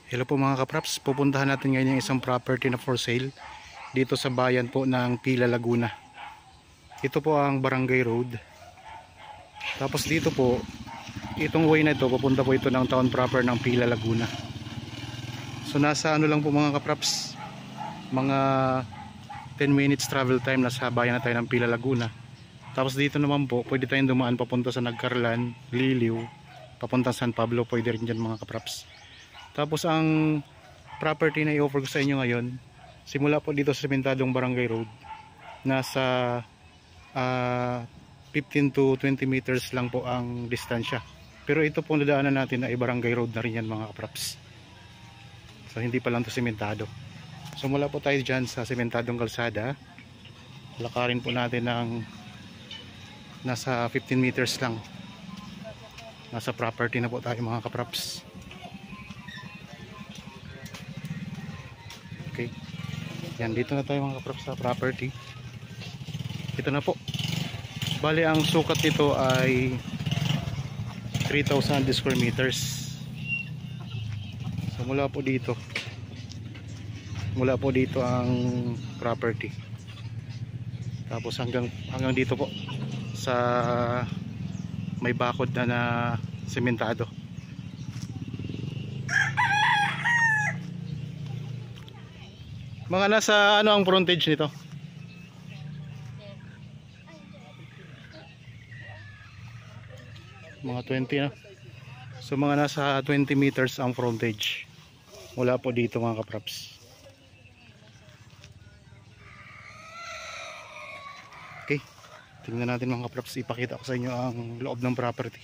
Hello po mga kapraps, pupuntahan natin ngayon yung isang property na for sale dito sa bayan po ng Pila, Laguna. Ito po ang Barangay Road. Tapos dito po, itong way na ito, pupunta po ito ng town proper ng Pila, Laguna. So nasa ano lang po mga kapraps, mga 10 minutes travel time na sa bayan na tayo ng Pila, Laguna. Tapos dito naman po, pwede tayong dumaan papunta sa Nagcarlan, Liliw, papunta San Pablo, pwede rin dyan mga kapraps. Tapos ang property na i-offer ko sa inyo ngayon, simula po dito sa sementadong Barangay Road, nasa 15 to 20 meters lang po ang distansya. Pero ito pong dadaanan natin ay Barangay Road na rin yan mga kapraps. So hindi pa lang to sementado. So mula po tayo dyan sa sementadong kalsada, lakarin po natin ng nasa 15 meters lang. Nasa property na po tayo mga kapraps. Okay. Yan, dito na tayo mga kapraps sa property. Ito na po. Bali ang sukat nito ay 3,000 square meters. So mula po dito ang property. Tapos hanggang dito po sa may bakod na sementado. Mga nasa ano ang frontage nito? Mga 20 na. So mga nasa 20 meters ang frontage. Mula po dito mga kapraps. Okay. Tingnan natin mga kapraps. Ipakita ko sa inyo ang loob ng property.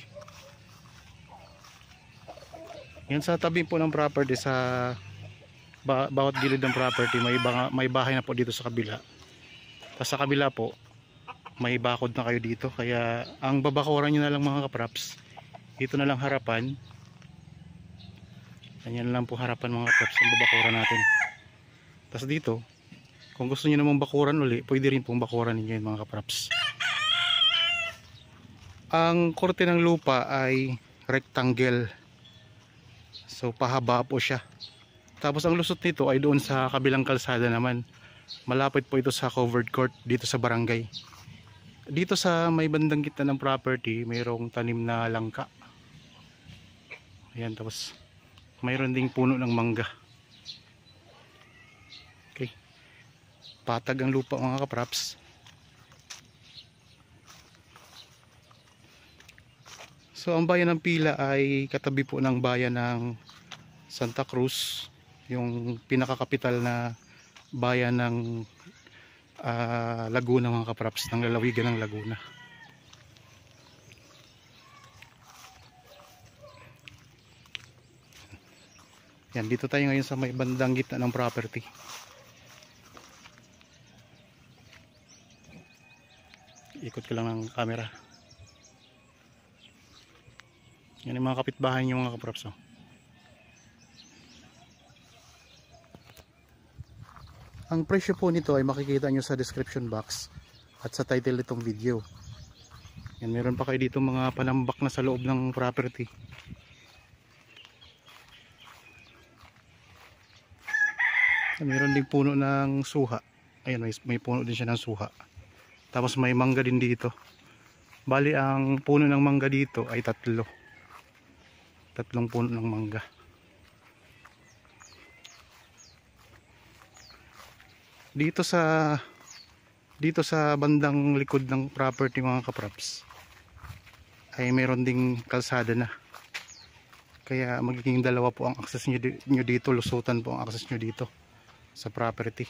Yan sa tabi po ng property, sa bawat gilid ng property may bahay na po dito sa kabila. Tapos sa kabila po may bakod na kayo dito, kaya ang babakuran nyo na lang mga kapraps, dito na lang harapan. Ganyan lang po harapan mga kapraps ang babakuran natin. Tapos dito kung gusto nyo namang bakuran uli, pwede rin pong bakuran ninyo yun mga kapraps. Ang korte ng lupa ay rectangle, so pahaba po siya. Tapos ang lusot nito ay doon sa kabilang kalsada naman. Malapit po ito sa covered court dito sa barangay. Dito sa may bandang gitna ng property, mayroong tanim na langka. Ayan, tapos mayroon ding puno ng mangga. Okay. Patag ang lupa mga kapraps. So ang bayan ng Pila ay katabi po ng bayan ng Santa Cruz, yung pinakakapital na bayan ng Laguna mga kapraps, ng lalawigan ng Laguna. Yan, dito tayo ngayon sa may bandang gitna ng property. Ikot ko lang ng camera. Yan yung mga kapitbahay nyo mga kapraps. Ang presyo po nito ay makikita nyo sa description box at sa title nitong video. Yan, meron pa kayo dito mga panambak na sa loob ng property. Yan, meron ding puno ng suha. Ayan, may puno din siya ng suha. Tapos may mangga din dito. Bali ang puno ng mangga dito ay tatlong puno ng mangga. Dito sa bandang likod ng property mga kapraps ay meron ding kalsada na, kaya magiging dalawa po ang access nyo dito, lusutan po ang access nyo dito sa property.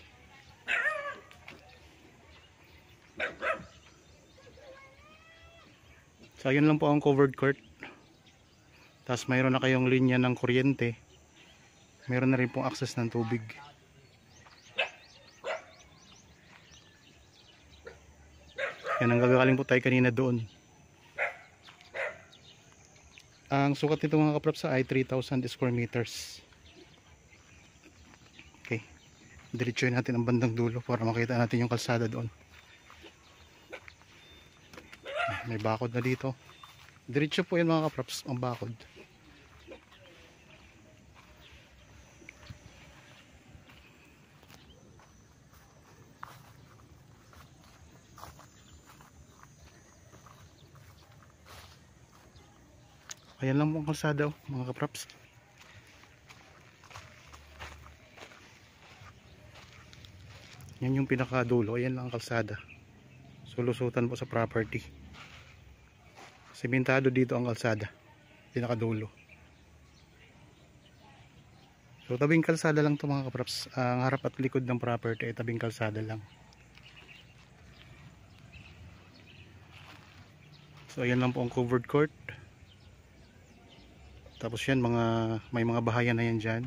So ayun lang po ang covered court. Tapos mayroon na kayong linya ng kuryente, mayroon na rin pong access ng tubig. Yan, ang gagaling po tayo kanina doon. Ang sukat nito mga kapraps ay 3,000 square meters. Okay, diretsuhin natin ang bandang dulo para makita natin yung kalsada doon. May bakod na dito. Diretso po yan mga kapraps, ang bakod. Ayan lang po ang kalsada mga kapraps. Yan yung pinakadulo, ayan lang ang kalsada. Sulusutan po sa property. Sementado dito ang kalsada, pinakadulo. So tabing kalsada lang to mga kapraps. Ang harap at likod ng property ay tabing kalsada lang. So ayan lang po ang covered court. Tapos yan may mga bahayan na yan dyan.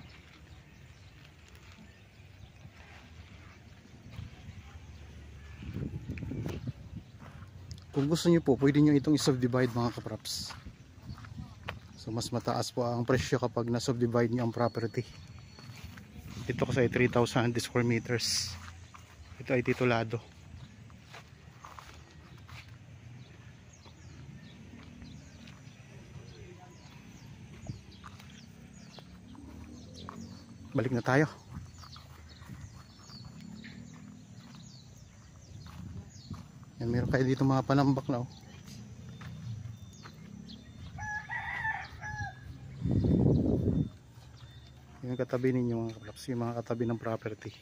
Kung gusto nyo po, pwede nyo itong i-subdivide mga kapraps. So mas mataas po ang presyo kapag na-subdivide nyo ang property. Ito kasi ay 3,000 square meters. Ito ay titulado. Balik na tayo. Yan, meron kayo dito mga panambak na yung katabi ninyo mga kapraps, yung mga katabi ng property,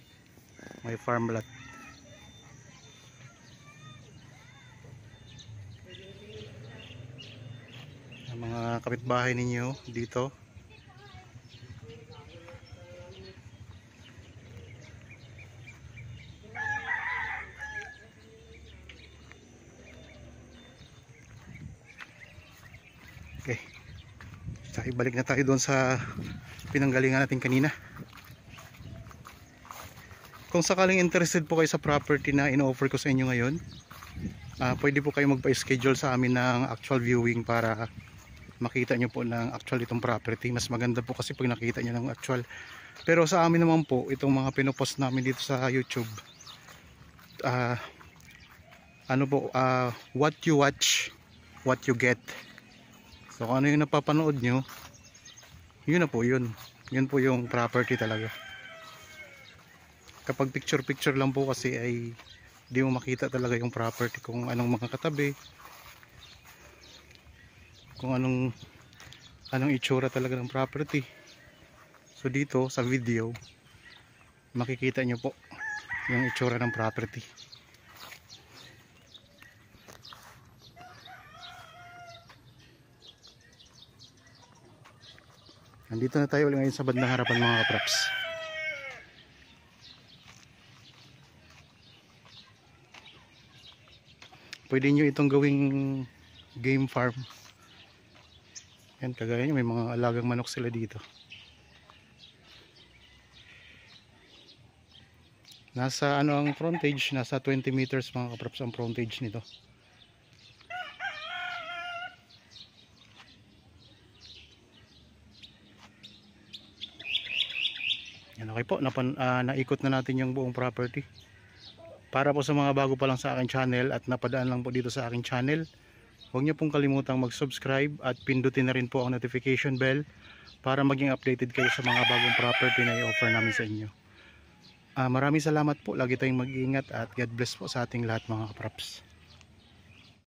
may farm lot. Ang mga kapitbahay ninyo dito. Okay, so ibalik na tayo doon sa pinanggalingan natin kanina. Kung sakaling interested po kayo sa property na ino-offer ko sa inyo ngayon, pwede po kayo magpa-schedule sa amin ng actual viewing para makita nyo po ng actual itong property. Mas maganda po kasi pag nakita nyo ng actual. Pero sa amin naman po, itong mga pinopost namin dito sa YouTube, what you watch, what you get. So kung ano yung napapanood nyo, yun na po yun. Yun po yung property talaga. Kapag picture lang po kasi ay di mo makita talaga yung property, kung anong mga katabi, kung anong itsura talaga ng property. So dito sa video makikita nyo po yung itsura ng property. Nandito na tayo ulit ngayon sa bandang harapan mga kapraps. Pwede nyo itong gawing game farm. Yan, kagaya nyo, may mga alagang manok sila dito. Nasa ang frontage, nasa 20 meters mga kapraps ang frontage nito. Yan, okay po, naikot na natin yung buong property. Para po sa mga bago pa lang sa aking channel at napadaan lang po dito sa aking channel, huwag niyo pong kalimutang mag-subscribe at pindutin na rin po ang notification bell para maging updated kayo sa mga bagong property na i-offer namin sa inyo. Maraming salamat po, lagi tayong mag-iingat at God bless po sa ating lahat mga kapraps.